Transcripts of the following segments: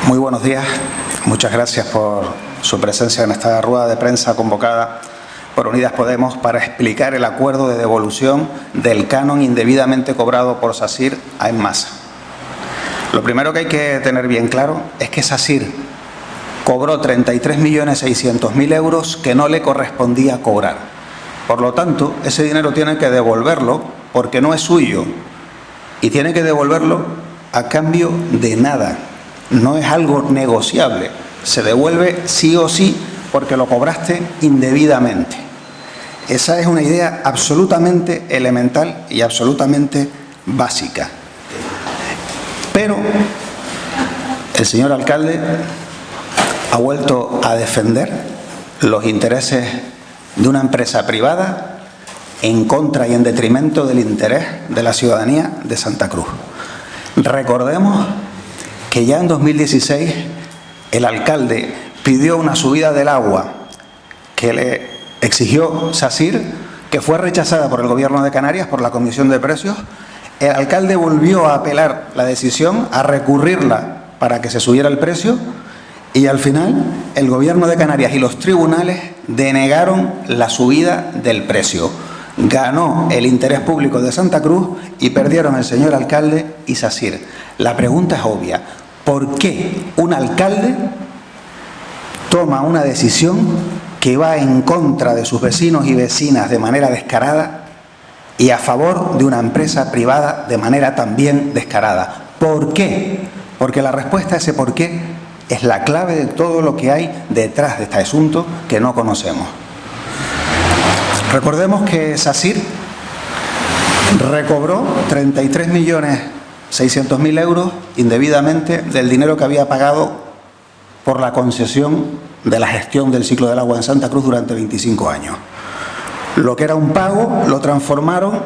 Muy buenos días. Muchas gracias por su presencia en esta rueda de prensa convocada por Unidas Podemos para explicar el acuerdo de devolución del canon indebidamente cobrado por SACIR a Enmasa. Lo primero que hay que tener bien claro es que SACIR cobró 33.600.000 euros que no le correspondía cobrar. Por lo tanto, ese dinero tiene que devolverlo porque no es suyo y tiene que devolverlo a cambio de nada. No es algo negociable. Se devuelve sí o sí porque lo cobraste indebidamente. Esa es una idea absolutamente elemental y absolutamente básica. Pero el señor alcalde ha vuelto a defender los intereses de una empresa privada en contra y en detrimento del interés de la ciudadanía de Santa Cruz. Recordemos que ya en 2016 el alcalde pidió una subida del agua que le exigió SACIR, que fue rechazada por el Gobierno de Canarias, por la Comisión de Precios. El alcalde volvió a apelar la decisión, a recurrirla para que se subiera el precio y al final el Gobierno de Canarias y los tribunales denegaron la subida del precio. Ganó el interés público de Santa Cruz y perdieron el señor alcalde y SACIR. La pregunta es obvia. ¿Por qué un alcalde toma una decisión que va en contra de sus vecinos y vecinas de manera descarada y a favor de una empresa privada de manera también descarada? ¿Por qué? Porque la respuesta a ese por qué es la clave de todo lo que hay detrás de este asunto que no conocemos. Recordemos que SACIR recobró 33.600.000 euros indebidamente del dinero que había pagado por la concesión de la gestión del ciclo del agua en Santa Cruz durante 25 años. Lo que era un pago lo transformaron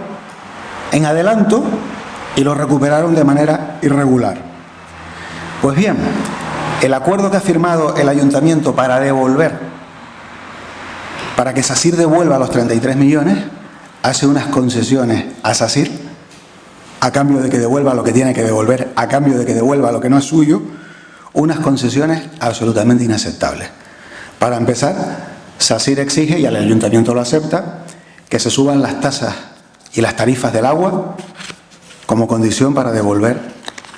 en adelanto y lo recuperaron de manera irregular. Pues bien, el acuerdo que ha firmado el ayuntamiento para que SACIR devuelva los 33 millones, hace unas concesiones a SACIR a cambio de que devuelva lo que tiene que devolver, a cambio de que devuelva lo que no es suyo, unas concesiones absolutamente inaceptables. Para empezar, SACIR exige, y el ayuntamiento lo acepta, que se suban las tasas y las tarifas del agua como condición para devolver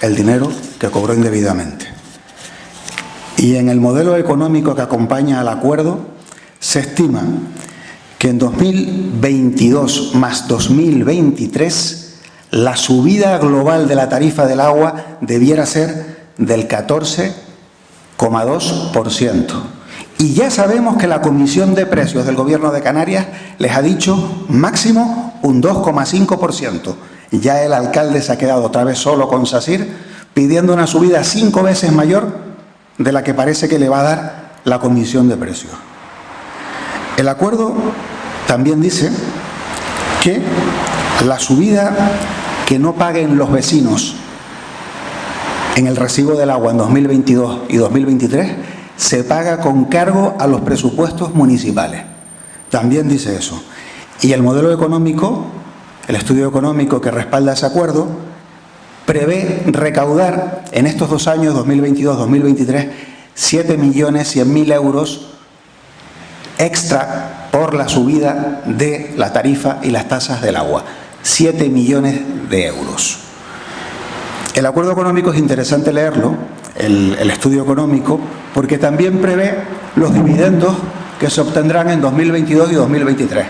el dinero que cobró indebidamente. Y en el modelo económico que acompaña al acuerdo, se estima que en 2022 más 2023 la subida global de la tarifa del agua debiera ser del 14,2%. Y ya sabemos que la Comisión de Precios del Gobierno de Canarias les ha dicho máximo un 2,5%. Ya el alcalde se ha quedado otra vez solo con SACIR pidiendo una subida 5 veces mayor de la que parece que le va a dar la Comisión de Precios. El acuerdo también dice que la subida que no paguen los vecinos en el recibo del agua en 2022 y 2023 se paga con cargo a los presupuestos municipales. También dice eso. Y el modelo económico, el estudio económico que respalda ese acuerdo, prevé recaudar en estos 2 años, 2022-2023, 7.100.000 euros extra por la subida de la tarifa y las tasas del agua. 7 millones de euros. El acuerdo económico es interesante leerlo, el estudio económico, porque también prevé los dividendos que se obtendrán en 2022 y 2023.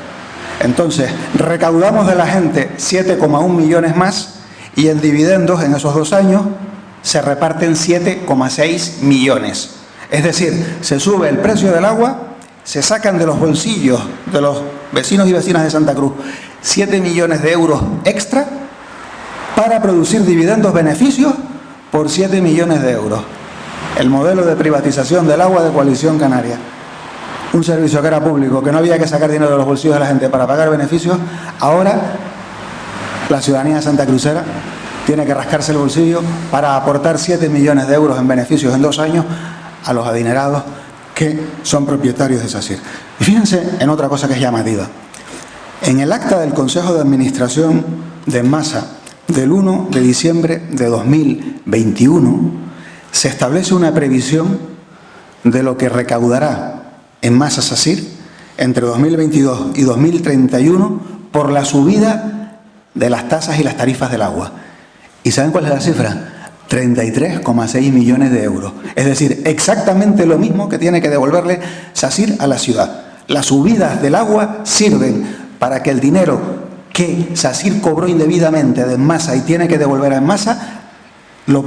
Entonces, recaudamos de la gente 7,1 millones más y en dividendos en esos 2 años se reparten 7,6 millones. Es decir, se sube el precio del agua, se sacan de los bolsillos de los vecinos y vecinas de Santa Cruz 7 millones de euros extra para producir dividendos beneficios por 7 millones de euros. El modelo de privatización del agua de Coalición Canaria. Un servicio que era público, que no había que sacar dinero de los bolsillos de la gente para pagar beneficios. Ahora la ciudadanía santacrucera tiene que rascarse el bolsillo para aportar 7 millones de euros en beneficios en 2 años a los adinerados que son propietarios de SACIR. Y fíjense en otra cosa que es llamativa. En el acta del Consejo de Administración de Enmasa del 1 de diciembre de 2021 se establece una previsión de lo que recaudará en masa SACIR entre 2022 y 2031 por la subida de las tasas y las tarifas del agua. ¿Y saben cuál es la cifra? 33,6 millones de euros. Es decir, exactamente lo mismo que tiene que devolverle SACIR a la ciudad. Las subidas del agua sirven para que el dinero que SACIR cobró indebidamente de Enmasa y tiene que devolver a Enmasa lo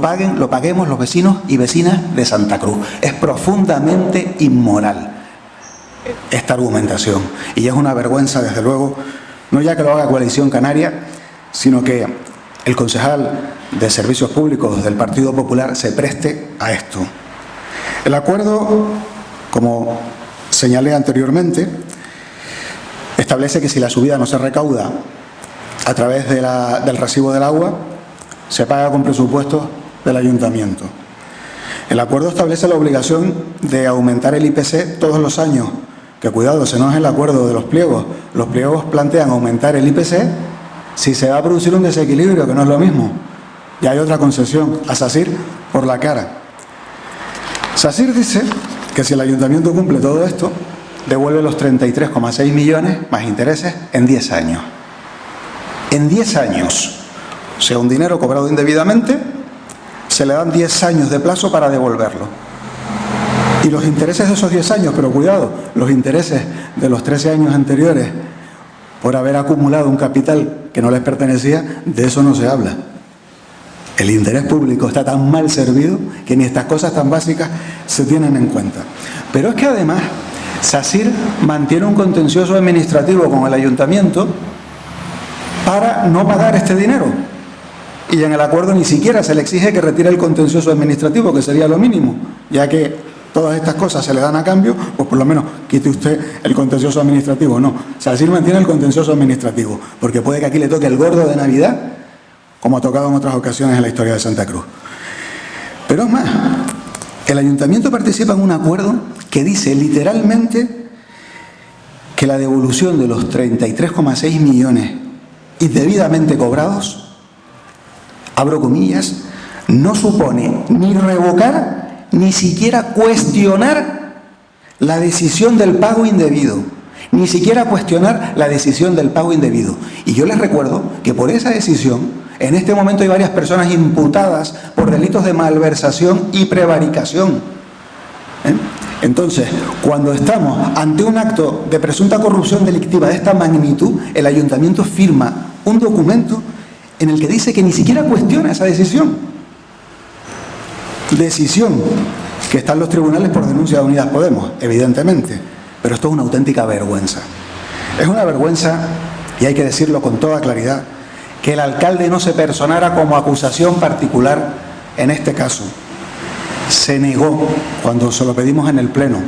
paguemos los vecinos y vecinas de Santa Cruz. Es profundamente inmoral esta argumentación. Y es una vergüenza, desde luego, no ya que lo haga Coalición Canaria, sino que el concejal de Servicios Públicos del Partido Popular se preste a esto. El acuerdo, como señalé anteriormente, establece que si la subida no se recauda a través del recibo del agua, se paga con presupuestos del ayuntamiento. El acuerdo establece la obligación de aumentar el IPC todos los años. Que cuidado, ese no es el acuerdo de los pliegos. Los pliegos plantean aumentar el IPC si se va a producir un desequilibrio, que no es lo mismo. Y hay otra concesión a SACIR por la cara. SACIR dice que si el ayuntamiento cumple todo esto, devuelve los 33,6 millones más intereses en 10 años. En 10 años. O sea, un dinero cobrado indebidamente, se le dan 10 años de plazo para devolverlo. Y los intereses de esos 10 años, pero cuidado, los intereses de los 13 años anteriores por haber acumulado un capital que no les pertenecía, de eso no se habla. El interés público está tan mal servido que ni estas cosas tan básicas se tienen en cuenta. Pero es que además SACIR mantiene un contencioso administrativo con el ayuntamiento para no pagar este dinero. Y en el acuerdo ni siquiera se le exige que retire el contencioso administrativo, que sería lo mínimo, ya que todas estas cosas se le dan a cambio, pues por lo menos quite usted el contencioso administrativo. No, SACIR mantiene el contencioso administrativo, porque puede que aquí le toque el gordo de Navidad, como ha tocado en otras ocasiones en la historia de Santa Cruz. Pero es más, el ayuntamiento participa en un acuerdo que dice literalmente que la devolución de los 33,6 millones indebidamente cobrados, abro comillas, no supone ni revocar ni siquiera cuestionar la decisión del pago indebido. Ni siquiera cuestionar la decisión del pago indebido. Y yo les recuerdo que por esa decisión, en este momento hay varias personas imputadas por delitos de malversación y prevaricación. Entonces, cuando estamos ante un acto de presunta corrupción delictiva de esta magnitud, el ayuntamiento firma un documento en el que dice que ni siquiera cuestiona esa decisión. Decisión que está en los tribunales por denuncia de Unidas Podemos, evidentemente. Pero esto es una auténtica vergüenza. Es una vergüenza, y hay que decirlo con toda claridad, que el alcalde no se personara como acusación particular en este caso. Se negó cuando se lo pedimos en el Pleno.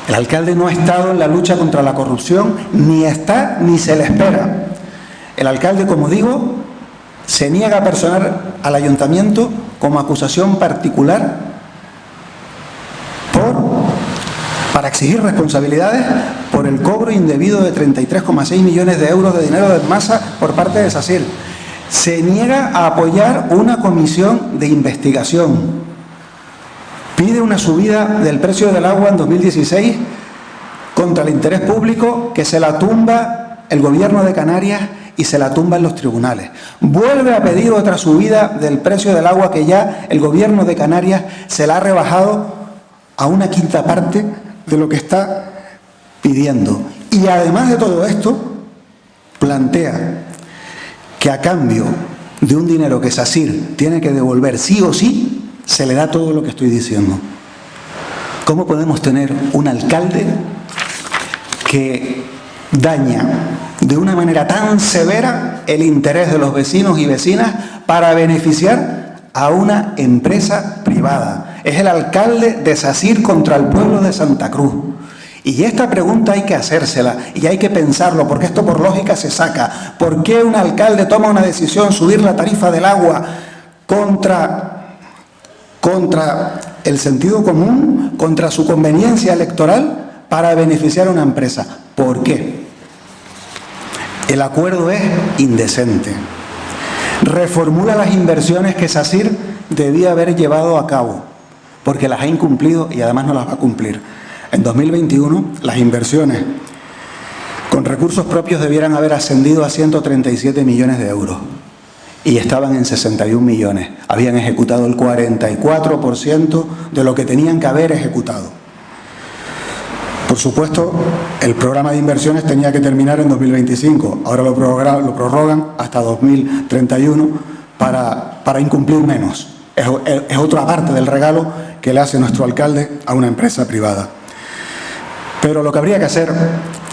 El alcalde no ha estado en la lucha contra la corrupción, ni está ni se le espera. El alcalde, como digo, se niega a personar al ayuntamiento como acusación particular para exigir responsabilidades por el cobro indebido de 33,6 millones de euros de dinero de Enmasa por parte de SACIR. Se niega a apoyar una comisión de investigación. Pide una subida del precio del agua en 2016 contra el interés público que se la tumba el gobierno de Canarias y se la tumba en los tribunales. Vuelve a pedir otra subida del precio del agua que ya el gobierno de Canarias se la ha rebajado a una quinta parte de lo que está pidiendo. Y además de todo esto, plantea que a cambio de un dinero que SACIR tiene que devolver sí o sí, se le da todo lo que estoy diciendo. ¿Cómo podemos tener un alcalde que daña de una manera tan severa el interés de los vecinos y vecinas para beneficiar a una empresa privada? Es el alcalde de SACIR contra el pueblo de Santa Cruz. Y esta pregunta hay que hacérsela y hay que pensarlo, porque esto por lógica se saca. ¿Por qué un alcalde toma una decisión, subir la tarifa del agua contra el sentido común, contra su conveniencia electoral para beneficiar a una empresa? ¿Por qué? El acuerdo es indecente. Reformula las inversiones que SACIR debía haber llevado a cabo. porque las ha incumplido y además no las va a cumplir. En 2021, las inversiones con recursos propios debieran haber ascendido a 137 millones de euros y estaban en 61 millones. Habían ejecutado el 44% de lo que tenían que haber ejecutado. Por supuesto, el programa de inversiones tenía que terminar en 2025. Ahora lo prorrogan hasta 2031 para incumplir menos. Es otra parte del regalo que le hace nuestro alcalde a una empresa privada. Pero lo que habría que hacer,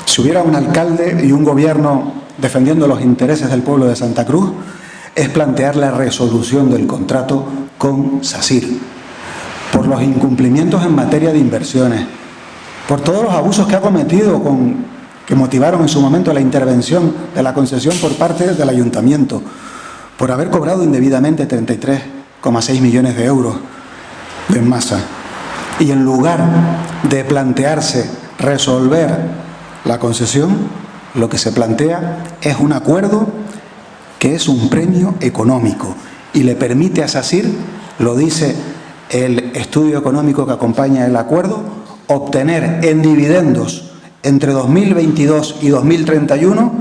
si hubiera un alcalde y un gobierno defendiendo los intereses del pueblo de Santa Cruz, es plantear la resolución del contrato con SACIR por los incumplimientos en materia de inversiones, por todos los abusos que ha cometido, que motivaron en su momento la intervención de la concesión por parte del ayuntamiento, por haber cobrado indebidamente 33,6 millones de euros de masa. Y en lugar de plantearse resolver la concesión, lo que se plantea es un acuerdo que es un premio económico y le permite a SACIR, lo dice el estudio económico que acompaña el acuerdo, obtener en dividendos entre 2022 y 2031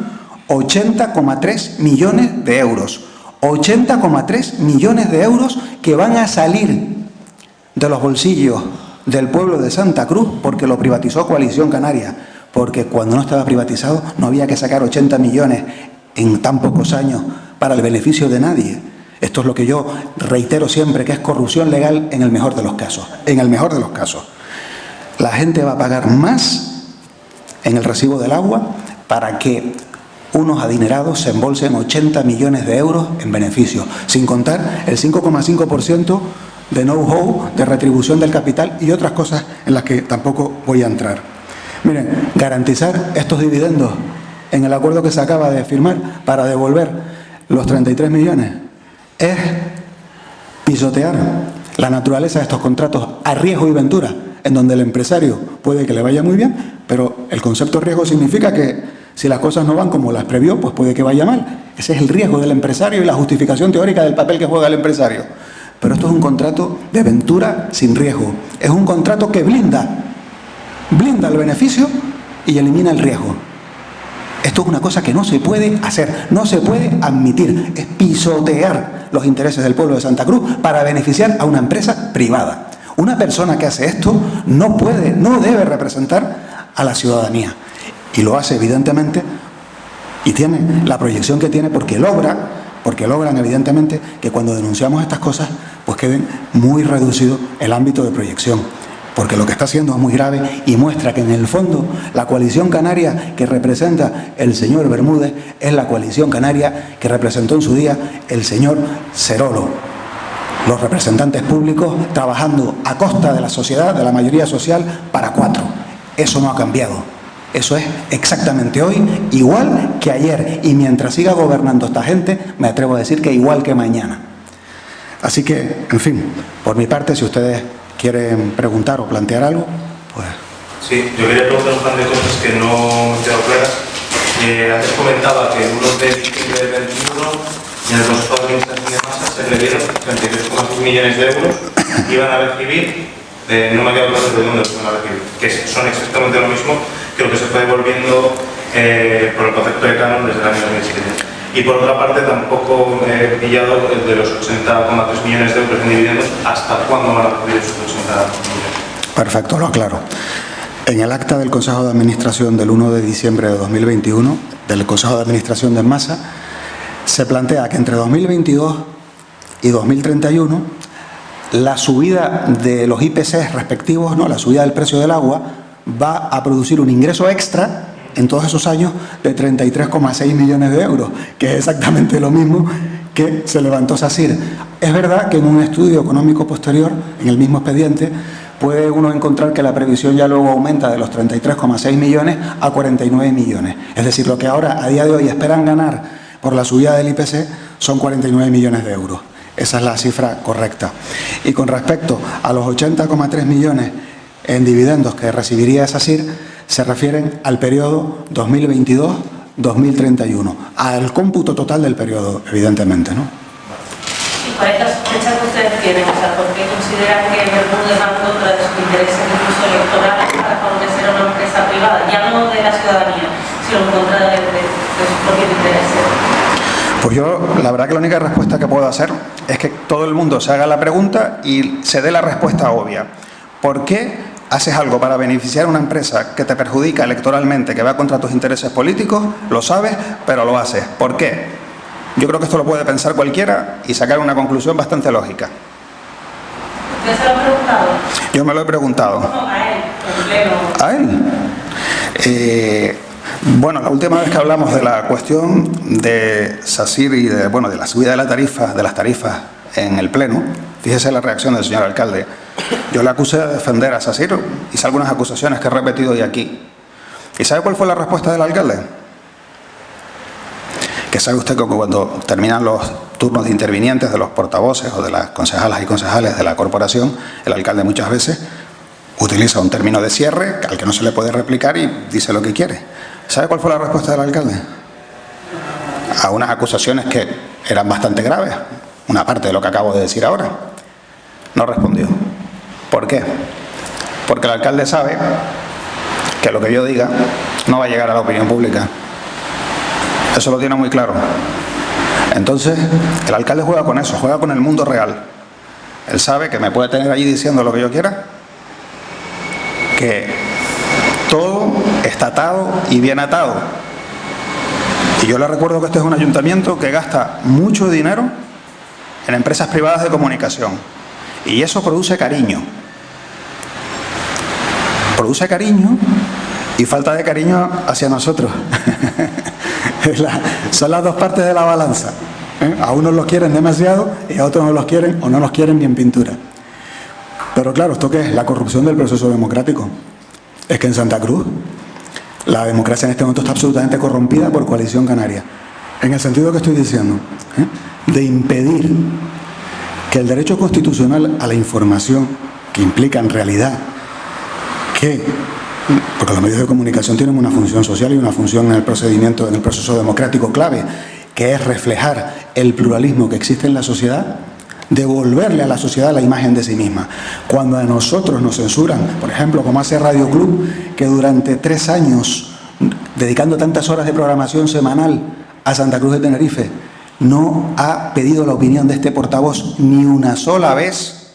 80,3 millones de euros. 80,3 millones de euros que van a salir de los bolsillos del pueblo de Santa Cruz porque lo privatizó Coalición Canaria, porque cuando no estaba privatizado no había que sacar 80 millones en tan pocos años para el beneficio de nadie. Esto es lo que yo reitero siempre, que es corrupción legal en el mejor de los casos. En el mejor de los casos. La gente va a pagar más en el recibo del agua para que unos adinerados se embolsen 80 millones de euros en beneficio, sin contar el 5,5% de know-how, de retribución del capital y otras cosas en las que tampoco voy a entrar. Miren, garantizar estos dividendos en el acuerdo que se acaba de firmar para devolver los 33 millones es pisotear la naturaleza de estos contratos a riesgo y ventura, en donde el empresario puede que le vaya muy bien, pero el concepto de riesgo significa que si las cosas no van como las previó, pues puede que vaya mal. Ese es el riesgo del empresario y la justificación teórica del papel que juega el empresario. Pero esto es un contrato de ventura sin riesgo. Es un contrato que blinda el beneficio y elimina el riesgo. Esto es una cosa que no se puede hacer, no se puede admitir. Es pisotear los intereses del pueblo de Santa Cruz para beneficiar a una empresa privada. Una persona que hace esto no puede, no debe representar a la ciudadanía. Y lo hace evidentemente y tiene la proyección que tiene porque logran evidentemente que cuando denunciamos estas cosas pues queden muy reducido el ámbito de proyección. Porque lo que está haciendo es muy grave y muestra que en el fondo la coalición canaria que representa el señor Bermúdez es la coalición canaria que representó en su día el señor Cerolo. Los representantes públicos trabajando a costa de la sociedad, de la mayoría social, para cuatro. Eso no ha cambiado. Eso es exactamente hoy, igual que ayer. Y mientras siga gobernando esta gente, me atrevo a decir que igual que mañana. Así que, en fin, por mi parte, si ustedes quieren preguntar o plantear algo, pues... Sí, yo quería preguntar un par de cosas que no me han quedado claras. Antes comentaba que el 1 de diciembre del 21 en el Consejo de Administración de Masa se le dieron 33,6 millones de euros que iban a recibir, no me ha quedado claro de dónde los iban a recibir, que son exactamente lo mismo que lo que se fue devolviendo por el concepto de canon desde el año 2007. Y por otra parte tampoco he pillado el de los 80,3 millones de euros en dividendos. ¿Hasta cuándo van a recibir esos 80 millones? Perfecto, lo aclaro. En el acta del Consejo de Administración del 1 de diciembre de 2021, del Consejo de Administración de Masa, se plantea que entre 2022 y 2031 la subida de los IPCs respectivos, la subida del precio del agua, va a producir un ingreso extra en todos esos años de 33,6 millones de euros, que es exactamente lo mismo que se levantó SACIR. Es verdad que en un estudio económico posterior, en el mismo expediente, puede uno encontrar que la previsión ya luego aumenta de los 33,6 millones a 49 millones. Es decir, lo que ahora a día de hoy esperan ganar por la subida del IPC son 49 millones de euros. Esa es la cifra correcta. Y con respecto a los 80,3 millones en dividendos que recibiría SACIR, se refieren al periodo 2022-2031, al cómputo total del periodo, evidentemente, ¿no? ¿Cuál es la sospecha que ustedes tienen? O sea, ¿por qué consideran que Bermúdez va en contra de sus intereses, incluso electorales, para favorecer a una empresa privada? Ya no de la ciudadanía, sino en contra de sus propios intereses. Pues yo, la verdad que la única respuesta que puedo hacer es que todo el mundo se haga la pregunta y se dé la respuesta obvia. ¿Por qué haces algo para beneficiar a una empresa que te perjudica electoralmente, que va contra tus intereses políticos? Lo sabes, pero lo haces. ¿Por qué? Yo creo que esto lo puede pensar cualquiera y sacar una conclusión bastante lógica. ¿Usted se lo ha preguntado? Yo me lo he preguntado. No, a él, en pleno. ¿A él? Bueno, la última vez que hablamos de la cuestión de SACIR y de la subida de las tarifas en el Pleno, fíjese la reacción del señor alcalde. Yo le acusé de defender a SACIR, hice algunas acusaciones que he repetido hoy aquí. ¿Y sabe cuál fue la respuesta del alcalde? Que sabe usted que cuando terminan los turnos de intervinientes de los portavoces o de las concejalas y concejales de la corporación, el alcalde muchas veces utiliza un término de cierre al que no se le puede replicar y dice lo que quiere. ¿Sabe cuál fue la respuesta del alcalde? A unas acusaciones que eran bastante graves, una parte de lo que acabo de decir ahora. No respondió. ¿Por qué? Porque el alcalde sabe que lo que yo diga no va a llegar a la opinión pública. Eso lo tiene muy claro. Entonces, el alcalde juega con eso, juega con el mundo real. Él sabe que me puede tener allí diciendo lo que yo quiera, que todo está atado y bien atado. Y yo le recuerdo que este es un ayuntamiento que gasta mucho dinero en empresas privadas de comunicación. Y eso produce cariño. Produce cariño y falta de cariño hacia nosotros. Son las dos partes de la balanza. A unos los quieren demasiado y a otros no los quieren o no los quieren ni en pintura. Pero claro, ¿esto qué es? La corrupción del proceso democrático. Es que en Santa Cruz la democracia en este momento está absolutamente corrompida por Coalición Canaria. En el sentido que estoy diciendo, de impedir que el derecho constitucional a la información, que implica en realidad que, porque los medios de comunicación tienen una función social y una función en el procedimiento, en el proceso democrático clave, que es reflejar el pluralismo que existe en la sociedad, devolverle a la sociedad la imagen de sí misma. Cuando a nosotros nos censuran, por ejemplo, como hace Radio Club, que durante 3 años, dedicando tantas horas de programación semanal a Santa Cruz de Tenerife, no ha pedido la opinión de este portavoz ni una sola vez,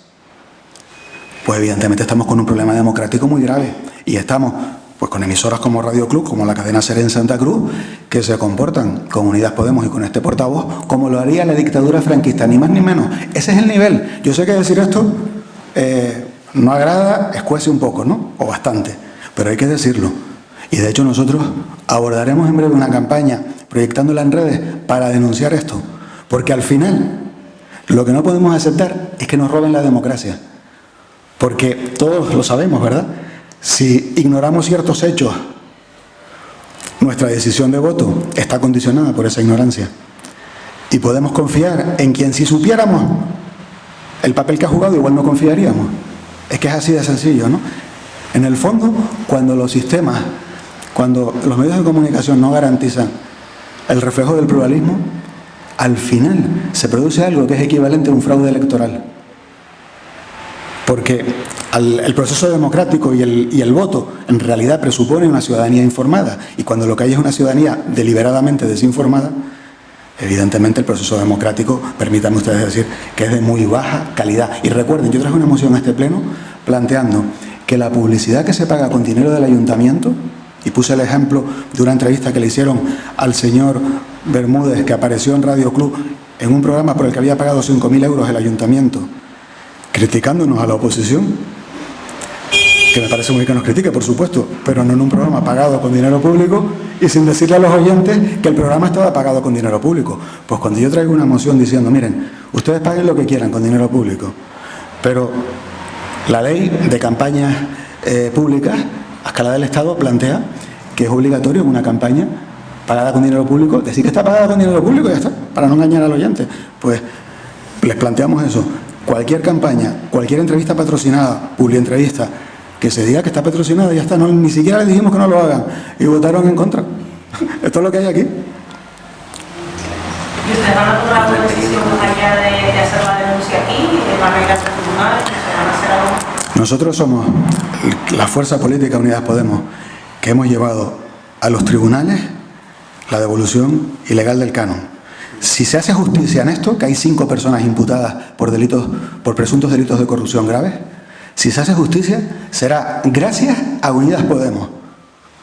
pues evidentemente estamos con un problema democrático muy grave. Y estamos pues con emisoras como Radio Club, como la cadena SER en Santa Cruz, que se comportan con Unidas Podemos y con este portavoz como lo haría la dictadura franquista, ni más ni menos. Ese es el nivel. Yo sé que decir esto no agrada, escuece un poco, ¿no? O bastante, pero hay que decirlo. Y de hecho nosotros abordaremos en breve una campaña, proyectándola en redes, para denunciar esto. Porque al final, lo que no podemos aceptar es que nos roben la democracia. Porque todos lo sabemos, ¿verdad? Si ignoramos ciertos hechos, nuestra decisión de voto está condicionada por esa ignorancia. Y podemos confiar en quien, si supiéramos el papel que ha jugado, igual no confiaríamos. Es que es así de sencillo, ¿no? En el fondo, cuando los sistemas, cuando los medios de comunicación no garantizan el reflejo del pluralismo, al final se produce algo que es equivalente a un fraude electoral. Porque el proceso democrático y el voto en realidad presupone una ciudadanía informada, y cuando lo que hay es una ciudadanía deliberadamente desinformada, evidentemente el proceso democrático, permítanme ustedes decir, que es de muy baja calidad. Y recuerden, yo traje una moción a este pleno planteando que la publicidad que se paga con dinero del ayuntamiento, y puse el ejemplo de una entrevista que le hicieron al señor Bermúdez, que apareció en Radio Club en un programa por el que había pagado 5.000 euros el ayuntamiento, criticándonos a la oposición, que me parece muy bien que nos critique, por supuesto, pero no en un programa pagado con dinero público y sin decirle a los oyentes que el programa estaba pagado con dinero público. Pues cuando yo traigo una moción diciendo, miren, ustedes paguen lo que quieran con dinero público, pero la ley de campañas públicas a escala del Estado plantea que es obligatorio en una campaña pagada con dinero público decir que está pagada con dinero público y ya está, para no engañar al oyente. Pues les planteamos eso. Cualquier campaña, cualquier entrevista patrocinada, publientrevista, que se diga que está patrocinada, ya está, no, ni siquiera les dijimos que no lo hagan y votaron en contra. Esto es lo que hay aquí. ¿Y ustedes van a tomar una decisión más allá de hacer la negociar aquí, van a ir a los tribunales, van a hacer algo. Nosotros somos la fuerza política Unidas Podemos que hemos llevado a los tribunales la devolución ilegal del canon. Si se hace justicia en esto, que hay 5 personas imputadas por presuntos delitos de corrupción graves, si se hace justicia será gracias a Unidas Podemos.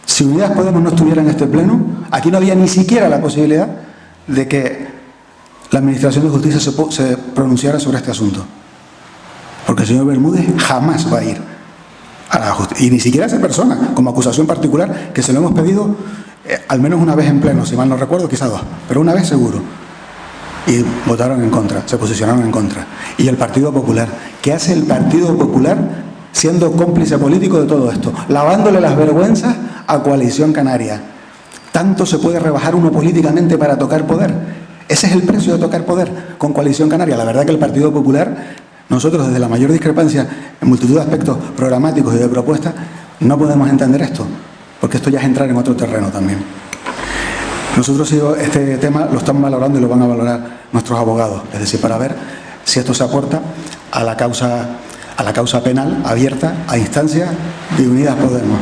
Si Unidas Podemos no estuviera en este pleno, aquí no había ni siquiera la posibilidad de que la Administración de Justicia se pronunciara sobre este asunto. Porque el señor Bermúdez jamás va a ir a la justicia. Y ni siquiera esa persona, como acusación particular, que se lo hemos pedido al menos una vez en pleno, si mal no recuerdo, quizá 2, pero una vez seguro. Y votaron en contra, se posicionaron en contra. Y el Partido Popular, ¿qué hace el Partido Popular siendo cómplice político de todo esto? Lavándole las vergüenzas a Coalición Canaria. ¿Tanto se puede rebajar uno políticamente para tocar poder? Ese es el precio de tocar poder con Coalición Canaria. La verdad que el Partido Popular, nosotros desde la mayor discrepancia en multitud de aspectos programáticos y de propuestas, no podemos entender esto, porque esto ya es entrar en otro terreno también. Nosotros este tema lo estamos valorando y lo van a valorar nuestros abogados, es decir, para ver si esto se aporta a la causa penal abierta a instancias de Unidas Podemos.